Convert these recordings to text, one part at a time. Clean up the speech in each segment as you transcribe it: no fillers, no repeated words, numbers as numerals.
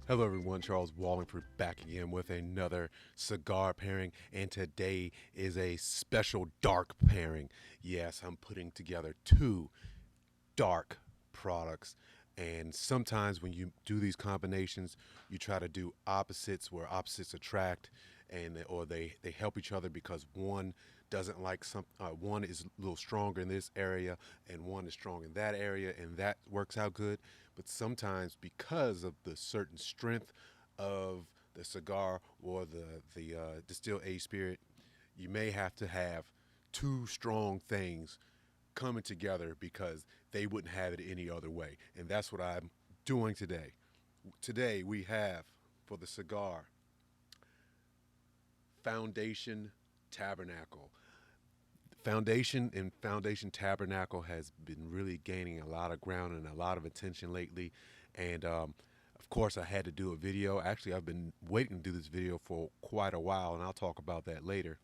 Hello everyone, Charles Walhingford back again with another cigar pairing, and today is a special dark pairing. Yes, I'm putting together two dark products, and sometimes when you do these combinations, you try to do opposites where opposites attract, and or they help each other because one doesn't like one is a little stronger in this area and one is strong in that area, and that works out good. But sometimes because of the certain strength of the cigar or the distilled aged spirit, you may have to have two strong things coming together because they wouldn't have it any other way. And that's what I'm doing today. Today we have for the cigar Foundation Tabernacle. Foundation Tabernacle has been really gaining a lot of ground and a lot of attention lately. And of course, I had to do a video. Actually, I've been waiting to do this video for quite a while, and I'll talk about that later.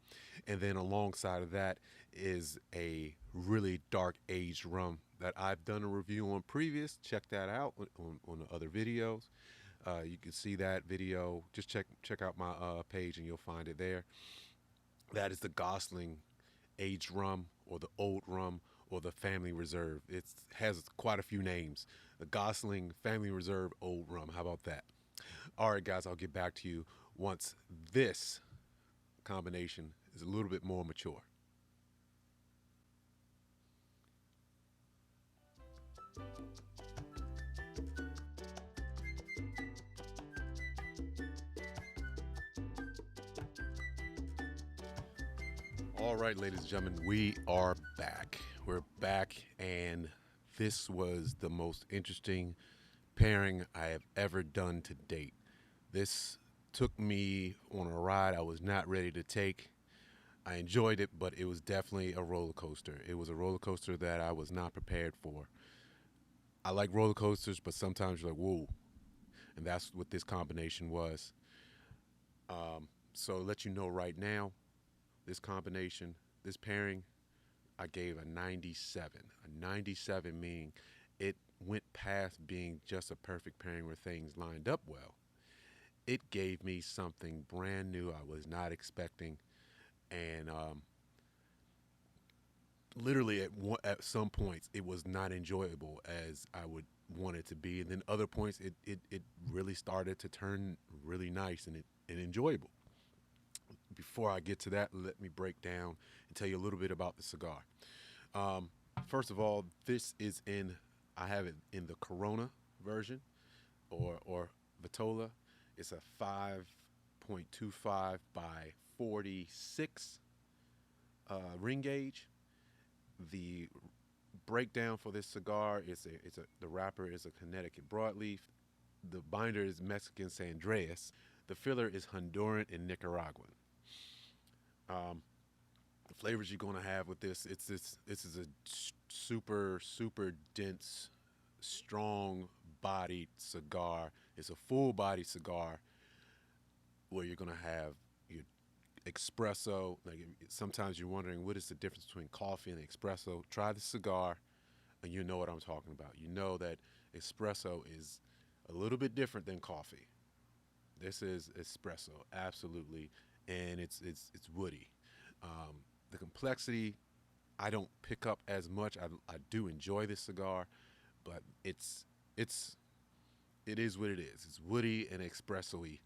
And then alongside of that is a really dark aged rum that I've done a review on previous. Check that out on the other videos. You can see that video. Just check out my page and you'll find it there. That is the Gosling aged rum or the old rum or the family reserve. It has quite a few names. The Gosling family reserve old rum. How about that? All right, guys, I'll get back to you once this combination is a little bit more mature. All right, ladies and gentlemen, we are back. We're back, and this was the most interesting pairing I have ever done to date. This took me on a ride I was not ready to take. I enjoyed it, but it was definitely a roller coaster. It was a roller coaster that I was not prepared for. I like roller coasters, but sometimes you're like, whoa. And that's what this combination was. So, let you know right now, this combination, this pairing, I gave a 97. A 97 meaning it went past being just a perfect pairing where things lined up well. It gave me something brand new I was not expecting, and literally at some points it was not enjoyable as I would want it to be, and then other points it really started to turn really nice and enjoyable. Before I get to that, let me break down and tell you a little bit about the cigar. Um, First of all, I have it in the Corona version or Vitola. It's a 5.25 by 46 ring gauge. The breakdown for this cigar is the wrapper is a Connecticut broadleaf. The binder is Mexican San Andreas. The filler is Honduran and Nicaraguan. Um, the flavors you're gonna have with this is a super dense, strong bodied cigar. It's a full body cigar where you're gonna have your espresso. Like sometimes you're wondering what is the difference between coffee and espresso. Try the cigar, and you know what I'm talking about. You know that espresso is a little bit different than coffee. This is espresso, absolutely, and it's woody. The complexity I don't pick up as much. I do enjoy this cigar, but it's it is what it is. It's woody and espresso-y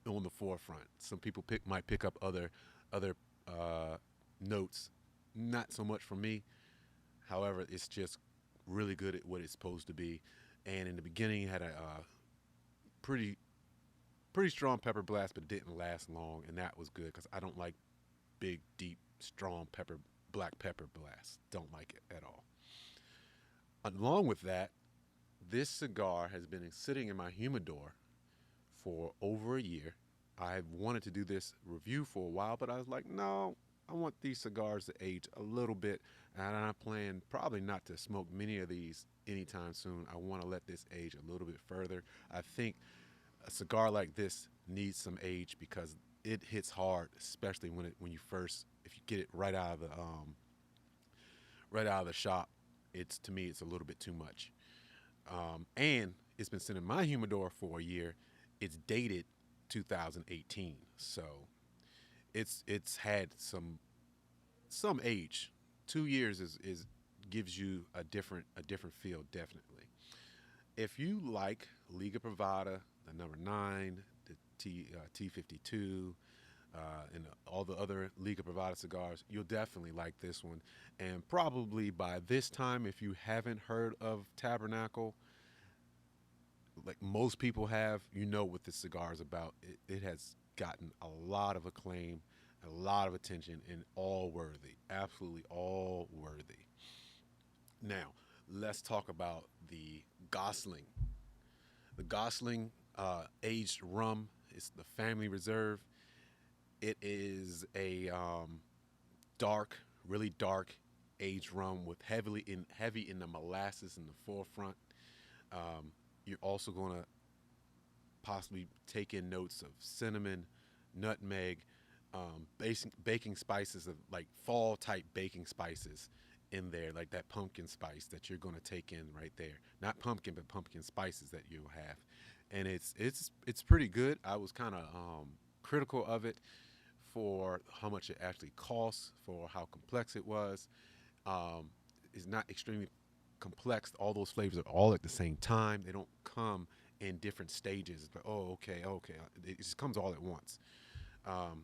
on the forefront. Some people might pick up other notes, not so much for me. However, it's just really good at what it's supposed to be. And in the beginning, it had a pretty pretty strong pepper blast, but it didn't last long, and that was good because I don't like big, deep, strong black pepper blasts. Don't like it at all. Along with that, this cigar has been sitting in my humidor for over a year. I've wanted to do this review for a while, but I was like, no, I want these cigars to age a little bit, and I plan probably not to smoke many of these anytime soon. I want to let this age a little bit further. I think a cigar like this needs some age because it hits hard, especially when you first if you get it right out of the shop. It's to me it's a little bit too much. And It's been sitting in my humidor for a year. It's dated 2018, so it's had some age. 2 years is gives you a different feel, definitely. If you like Liga Privada, the number nine, the T52, and all the other Liga Privada cigars, you'll definitely like this one. And probably by this time, if you haven't heard of Tabernacle, like most people have, you know what this cigar is about. It has gotten a lot of acclaim, a lot of attention, and all worthy. Absolutely all worthy. Now, let's talk about the Gosling. The Gosling aged rum is the family reserve. It is a dark, really dark aged rum with heavy in the molasses in the forefront. You're also going to possibly take in notes of cinnamon, nutmeg, baking spices of like fall type baking spices in there, like that pumpkin spice that you're going to take in right there. Not pumpkin, but pumpkin spices that you'll have, and it's pretty good. I was kind of critical of it for how much it actually costs, for how complex it was. Um, it's not extremely complex. All those flavors are all at the same time. They don't come in different stages. But oh, okay, okay, it just comes all at once. Um,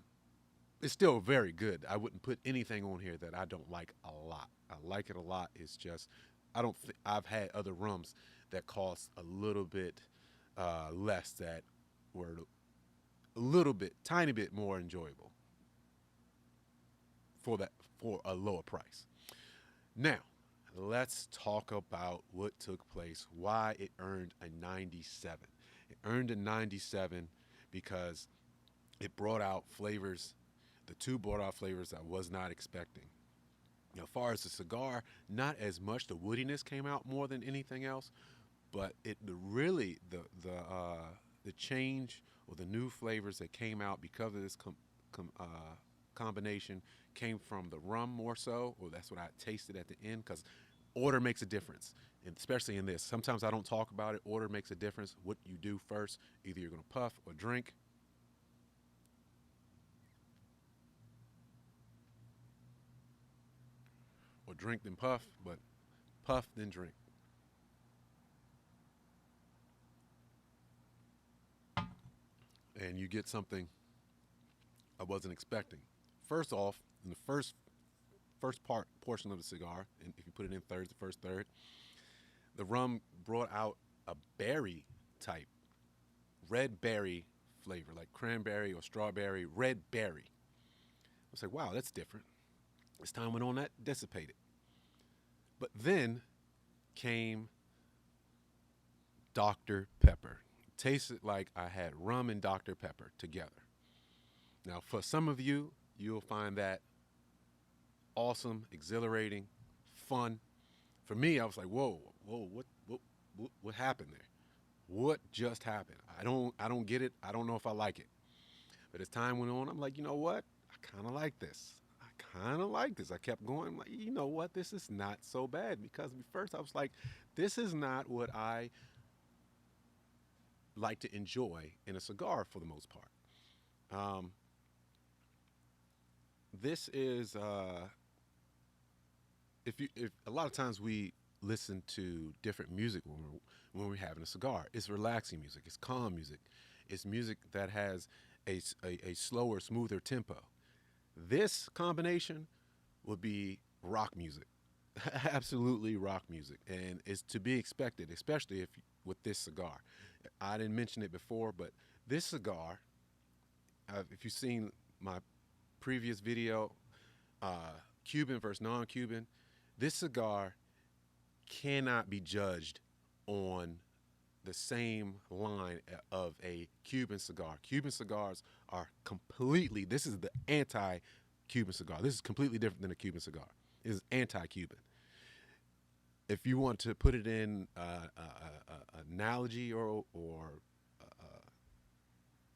it's still very good. I wouldn't put anything on here that I don't like a lot. I like it a lot. It's just I don't. I've had other rums that cost a little bit less that were a little bit, tiny bit more enjoyable for that for a lower price. Now, let's talk about what took place, why it earned a 97. It earned a 97 because it brought out flavors, the two brought out flavors I was not expecting. Now, as far as the cigar, not as much. The woodiness came out more than anything else, but the change or the new flavors that came out because of this combination came from the rum more so, or that's what I tasted at the end, because order makes a difference, and especially in this. Sometimes I don't talk about it. Order makes a difference. What you do first, either you're going to puff or drink. Or drink then puff, but puff then drink. And you get something I wasn't expecting. First off, in the first portion of the cigar, and if you put it in thirds, the first third, the rum brought out a berry type, red berry flavor, like cranberry or strawberry, red berry. I was like, wow, that's different. As time went on, that dissipated. But then came Dr. Pepper. It tasted like I had rum and Dr. Pepper together. Now, for some of you, you'll find that awesome, exhilarating, fun. For me, I was like, whoa, whoa, what happened there? What just happened? I don't get it. I don't know if I like it. But as time went on, I'm like, you know what? I kind of like this. I kept going. I'm like, you know what? This is not so bad, because at first I was like, this is not what I like to enjoy in a cigar for the most part. Um, this is if a lot of times we listen to different music when we're having a cigar. It's relaxing music. It's calm music. It's music that has a slower, smoother tempo. This combination would be rock music, absolutely rock music, and it's to be expected, especially if with this cigar. I didn't mention it before, but this cigar, if you've seen my previous video, Cuban versus non-Cuban, this cigar cannot be judged on the same line of a Cuban cigar. Cuban cigars are completely, this is the anti Cuban cigar. This is completely different than a Cuban cigar. It is anti Cuban. If you want to put it in analogy or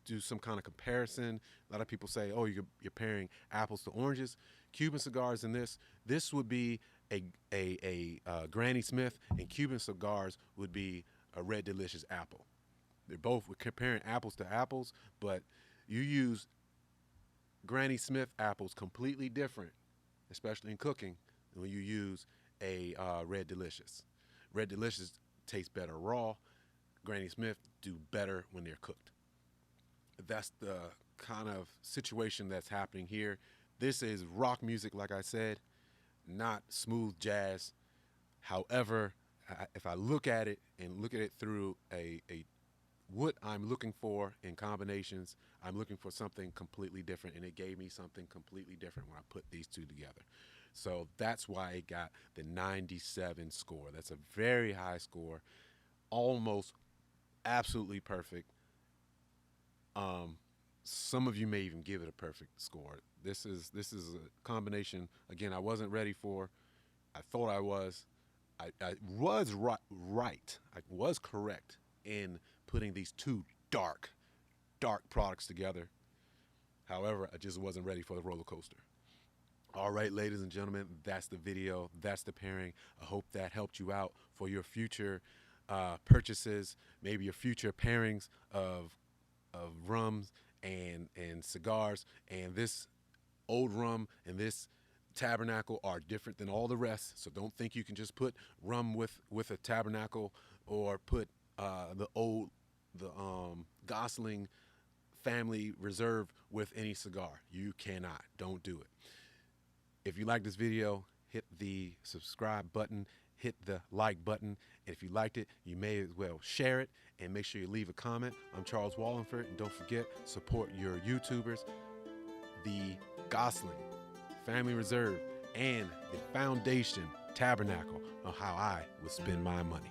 do some kind of comparison, a lot of people say, oh, you're pairing apples to oranges. Cuban cigars and this would be a Granny Smith, and Cuban cigars would be a Red Delicious apple. They're both, we're comparing apples to apples, but you use Granny Smith apples completely different, especially in cooking, when you use a Red Delicious. Red Delicious tastes better raw. Granny Smith do better when they're cooked. That's the kind of situation that's happening here. This is rock music, like I said, not smooth jazz. However, if I look at it and look at it through a what I'm looking for in combinations, I'm looking for something completely different, and it gave me something completely different when I put these two together. So that's why it got the 97 score. That's a very high score, almost absolutely perfect. Some of you may even give it a perfect score. This is a combination. Again, I wasn't ready for. I thought I was. I was right. I was correct in putting these two dark products together. However, I just wasn't ready for the roller coaster. All right, ladies and gentlemen, that's the video. That's the pairing. I hope that helped you out for your future purchases, maybe your future pairings of rums and cigars. And this old rum and this Tabernacle are different than all the rest. So don't think you can just put rum with a Tabernacle, or put the Gosling family reserve with any cigar. You cannot. Don't do it. If you like this video, hit the subscribe button, hit the like button. And if you liked it, you may as well share it, and make sure you leave a comment. I'm Charles Walhingford, and don't forget, support your YouTubers, the Gosling Family Reserve, and the Foundation Tabernacle on how I would spend my money.